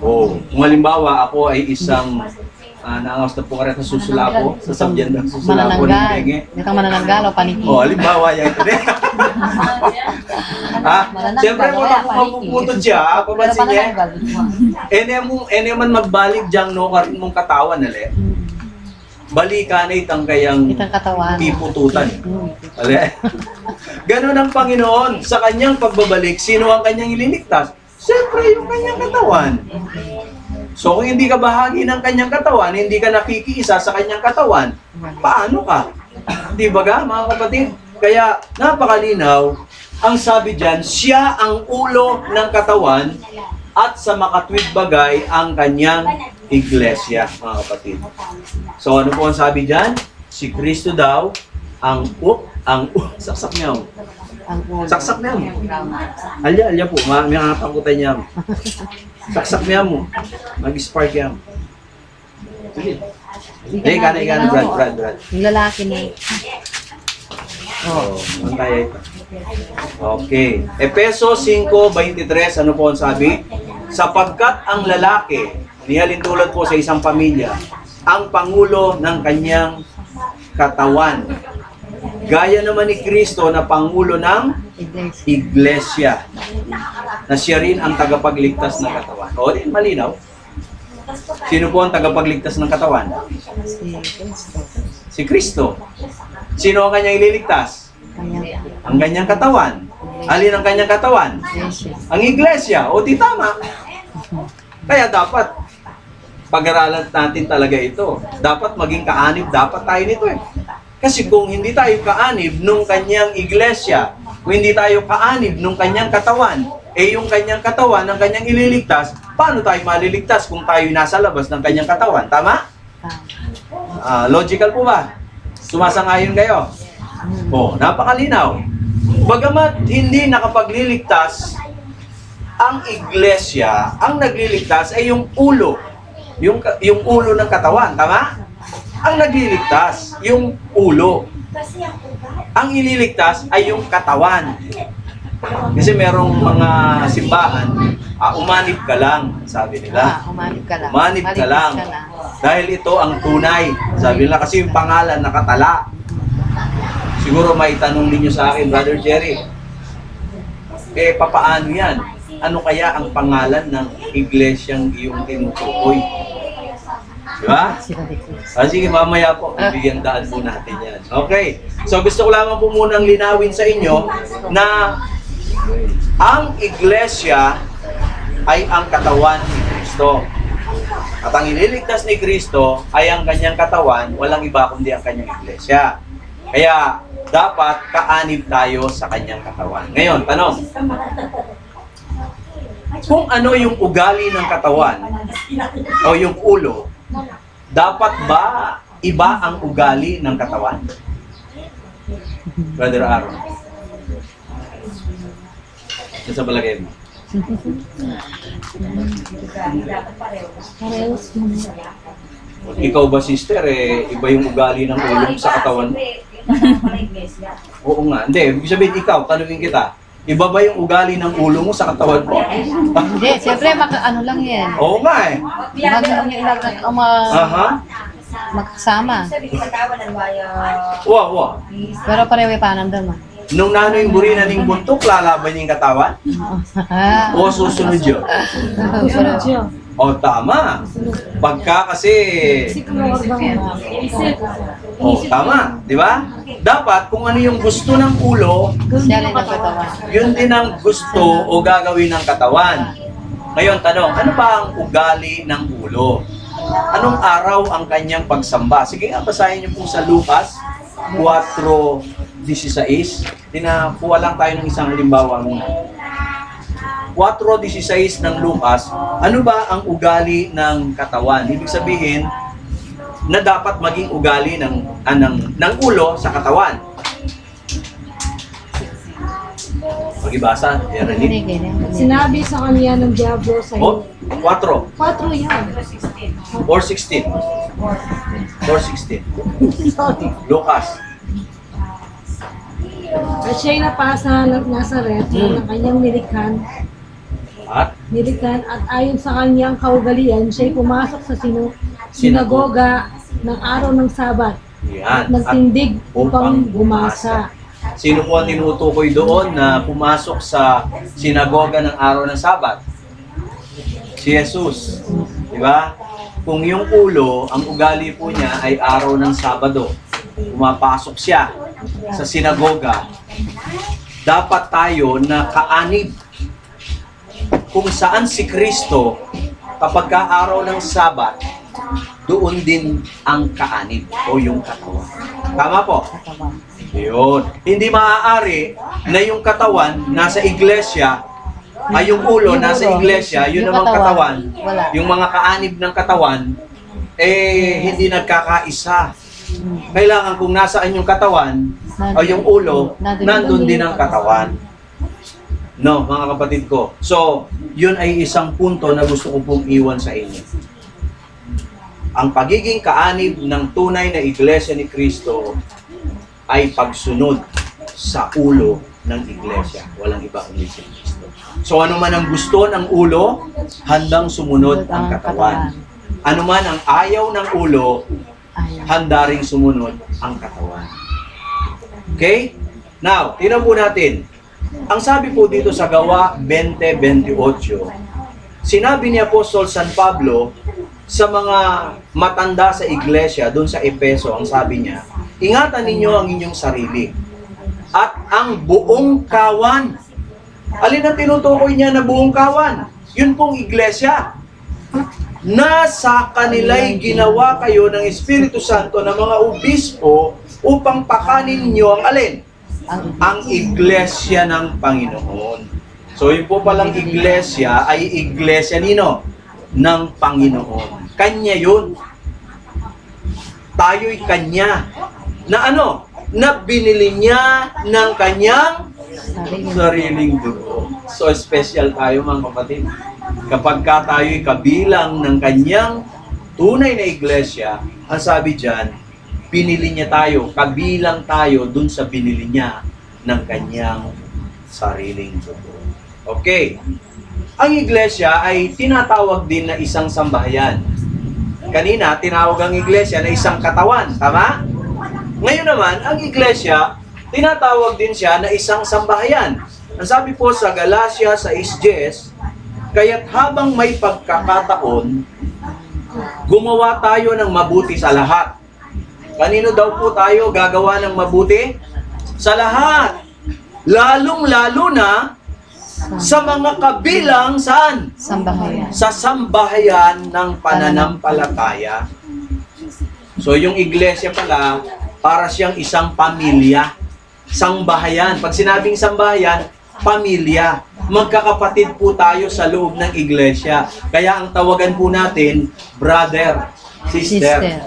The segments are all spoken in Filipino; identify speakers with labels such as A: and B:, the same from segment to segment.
A: Oh, kung halimbawa ako ay isang naangas na po karet na susulapo, sasabyan ng susulapo ng
B: Manananggal.
A: penge.
B: Hindi kang manananggal o paniki.
A: Oh, halimbawa yan ito din. Ha? Siyempre mo na kung mapuputod siya, papansin niya. Ene man magbalig diyang no karin mong katawan nale. Balikan ay itang kayang
B: Itang katawan.
A: ipututan. Ale. Ganon ang Panginoon. Sa kanyang pagbabalik, sino ang kanyang ililigtas? Siyempre, yung kanyang katawan. So, kung hindi ka bahagi ng kanyang katawan, hindi ka nakikiisa sa kanyang katawan, paano ka? Di ba ga, mga kapatid? Kaya, napakalinaw, ang sabi dyan, siya ang ulo ng katawan at sa makatwid bagay ang kanyang iglesia, mga kapatid. So, ano po ang sabi dyan? Si Kristo daw, saksak niya. Saksak niya mo. Alya po, may nakatakutan niya mo. Saksak niya mo. Mag-spark niya mo. Sige. Ika na, Brad.
B: Yung lalaki na.
A: Oh, ang kaya ito. Okay. Efeso 5:23, ano po ang sabi? Sapagkat ang lalaki, nihalin tulad po sa isang pamilya, ang pangulo ng kanyang katawan. Gaya naman ni Kristo na pangulo ng iglesia, na siya rin ang tagapagligtas ng katawan. O, din malinaw. Sino po ang tagapagligtas ng katawan? Si Kristo. Sino ang kanyang ililigtas? Ang kanyang katawan. Alin ang kanyang katawan? Ang iglesia. O, di tama. Kaya dapat pag-aralan natin talaga ito. Dapat maging kaanib, dapat tayo nito eh. Kasi kung hindi tayo kaanib nung kanyang iglesia, kung hindi tayo kaanib nung kanyang katawan, yung kanyang katawan, ang kanyang ililigtas, paano tayo maliligtas kung tayo nasa labas ng kanyang katawan? Tama? Logical po ba? Sumasangayon kayo? Napakalinaw. Bagamat hindi nakapagliligtas ang iglesia, ang nagliligtas ay yung ulo. Yung ulo ng katawan, tama? Ang nagliligtas, yung ulo. Ang ililigtas ay yung katawan. Kasi merong mga simbahan, umanib ka lang, sabi nila.
B: Umanib ka lang.
A: Umanib ka lang. Dahil ito ang tunay. Sabi nila kasi yung pangalan nakatala. Siguro may tanong ninyo sa akin, Brother Jerry. Papaano yan? Ano kaya ang pangalan ng iglesyang iyong tinutukoy? Diba? Sige, mamaya po, bibigyan daan po natin yan. Okay, so gusto ko lamang po munang linawin sa inyo na ang iglesia ay ang katawan ni Kristo. At ang ililigtas ni Kristo ay ang kanyang katawan, walang iba kundi ang kanyang iglesia. Kaya dapat kaanib tayo sa kanyang katawan. Ngayon, tanong. Kung ano yung ugali ng katawan o yung ulo, dapat ba iba ang ugali ng katawan? Brother Aaron. Ano sa palagay mo? Ikaw ba, sister, iba yung ugali ng ulo sa katawan? Oo nga. Hindi, ibig sabihin ikaw, tanungin kita. Iba ba yung ugali ng ulo mo sa katawan mo?
B: Hindi, siyempre ano lang yan.
A: Oo nga eh.
B: Magkasama.
A: Wow.
B: Pero pareho yung panamdam.
A: Nung nanoy yung buri na ning buntok, lalaban yung katawan? O susunod yun? O tama. Pagka kasi... tama. Di ba? Dapat kung ano yung gusto ng ulo, yun din ang gusto o gagawin ng katawan. Ngayon, tanong, ano ba ang ugali ng ulo? Anong araw ang kanyang pagsamba? Sige nga, basahin niyo po sa Lucas 4:16. Tinakuha lang tayo ng isang halimbawa muna. 4:16 ng Lucas, ano ba ang ugali ng katawan? Ibig sabihin na dapat maging ugali ng ulo sa katawan. Pag-ibasa,
C: sinabi sa kanya ng Diablo sa iyo.
A: 4
C: yan.
A: 4:16. Lucas.
C: At siya'y napasa ng Nazaret ng kanyang nilikhan
A: At
C: nilikhan at ayon sa kanyang kaugalian, siya'y pumasok sa sinagoga ng araw ng Sabat
A: yan.
C: at nagtindig upang bumasa.
A: Sino po ang tinutukoy doon na pumasok sa sinagoga ng araw ng Sabat? Si Jesus. Di ba? Kung yung ulo, ang ugali po niya ay araw ng Sabado, pumapasok siya sa sinagoga, dapat tayo na kaanib kung saan si Kristo kapag araw ng Sabat, doon din ang kaanib o yung katawan. Tama po?
B: Katawan.
A: Yun. Hindi maaari na yung katawan nasa iglesia, ay yung ulo nasa iglesia, yun
B: Yung
A: namang katawan.
B: wala.
A: Yung mga kaanib ng katawan, hindi nagkakaisa. Kailangan kung nasaan yung katawan, o yung ulo, nandun din ang katawan. No, mga kapatid ko. So, yun ay isang punto na gusto ko pong iwan sa inyo. Ang pagiging kaanib ng tunay na iglesia ni Kristo ay pagsunod sa ulo ng iglesia. Walang iba kundi si Kristo. So, ano man ang gusto ng ulo, handang sumunod ang katawan. Ano man ang ayaw ng ulo, handa ring sumunod ang katawan. Okay? Now, tingnan po natin. Ang sabi po dito sa Gawa 20:28, sinabi ni Apostol San Pablo sa mga matanda sa iglesia, doon sa Efeso, ang sabi niya, ingatan ninyo ang inyong sarili at ang buong kawan. Alin ang tinutukoy niya na buong kawan? Yun pong iglesia. Na sa kanila'y ginawa kayo ng Espiritu Santo ng mga obispo upang pakanin niyo ang alin? Ang iglesia ng Panginoon. So yun po palang iglesia ay iglesia nino? Ng Panginoon. Kanya yun. Tayo'y Kanya. Na ano? Na binili niya ng Kanyang sariling dugo. So special tayo mga kapatid. Kapag ka tayo'y kabilang ng Kanyang tunay na iglesia, ang sabi dyan, pinili niya tayo, kabilang tayo dun sa binili niya ng Kanyang sariling dugo. Okay. Ang iglesia ay tinatawag din na isang sambahayan. Kanina, tinawag ang iglesia na isang katawan. Tama? Ngayon naman, ang iglesia, tinatawag din siya na isang sambahayan. Ang sabi po sa Galatia 6:10, kaya't habang may pagkakataon, gumawa tayo ng mabuti sa lahat. Kanino daw po tayo gagawa ng mabuti? Sa lahat. Lalong-lalo na sa mga kabilang saan?
B: Sambahayan.
A: Sa sambahayan ng pananampalataya. So yung iglesia pala, para siyang isang pamilya. Sambahayan. Pag sinabing sambahayan, pamilya. Magkakapatid po tayo sa loob ng iglesia. Kaya ang tawagan po natin, brother, sister.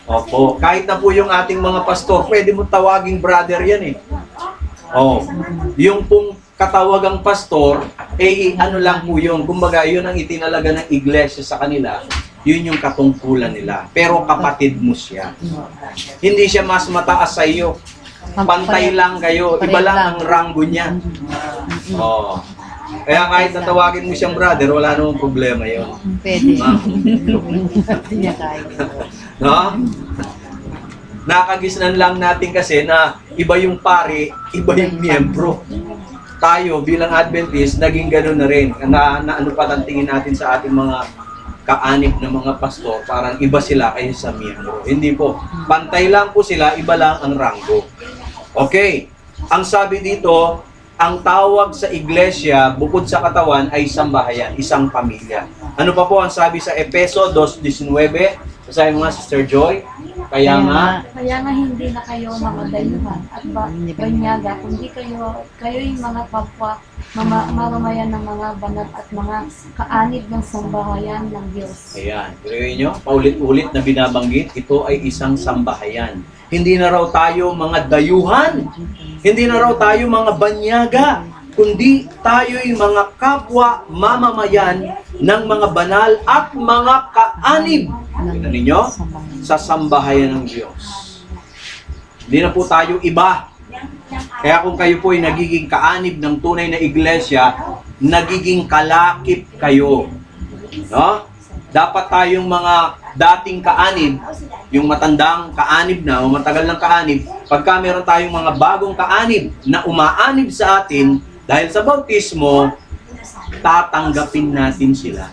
A: Opo. Kahit na po yung ating mga pastor, pwede mo tawaging brother yan eh. Oh. Yung pong katawagang pastor, ano lang po yun. Kumbaga, yun ang itinalaga ng iglesia sa kanila. Yun yung katungkulan nila. Pero kapatid mo siya. Hindi siya mas mataas sa iyo. Pantay lang kayo. Iba lang ang ranggo niya. Oh. Kaya kahit natawagin mo siyang brother, wala namang problema yun.
B: Pwede. Hindi niya kaya.
A: No? Nakagisnan lang natin kasi na iba yung pare, iba yung miyembro. Tayo bilang Adventist, naging gano'n na rin. Na ano pa ang tingin natin sa ating mga kaanib na mga pastor, parang iba sila kaysa sa miyembro. Hindi po. Pantay lang po sila, iba lang ang ranggo. Okay. Ang sabi dito, ang tawag sa iglesia, bukod sa katawan, ay sambahayan, isang pamilya. Ano pa po ang sabi sa Efeso 2:19? Sabi mo nga, Sister Joy, kaya nga
C: hindi na kayo mga dayuhan at banyaga, kundi kayo'y mga kapwa, mamamayan ng mga banal at mga kaanib ng sambahayan ng Diyos.
A: ayan, pero nyo, paulit-ulit na binabanggit, ito ay isang sambahayan. Hindi na raw tayo mga dayuhan, hindi na raw tayo mga banyaga, kundi tayo'y mga kapwa mamamayan ng mga banal at mga kaanib. Tignan ninyo, sa sambahayan ng Diyos. Hindi na po tayo iba. Kaya kung kayo po ay nagiging kaanib ng tunay na iglesia, nagiging kalakip kayo. No? Dapat tayong mga dating kaanib, yung matandang kaanib na o matagal ng kaanib, pagka meron tayong mga bagong kaanib na umaanib sa atin dahil sa bautismo, tatanggapin natin sila.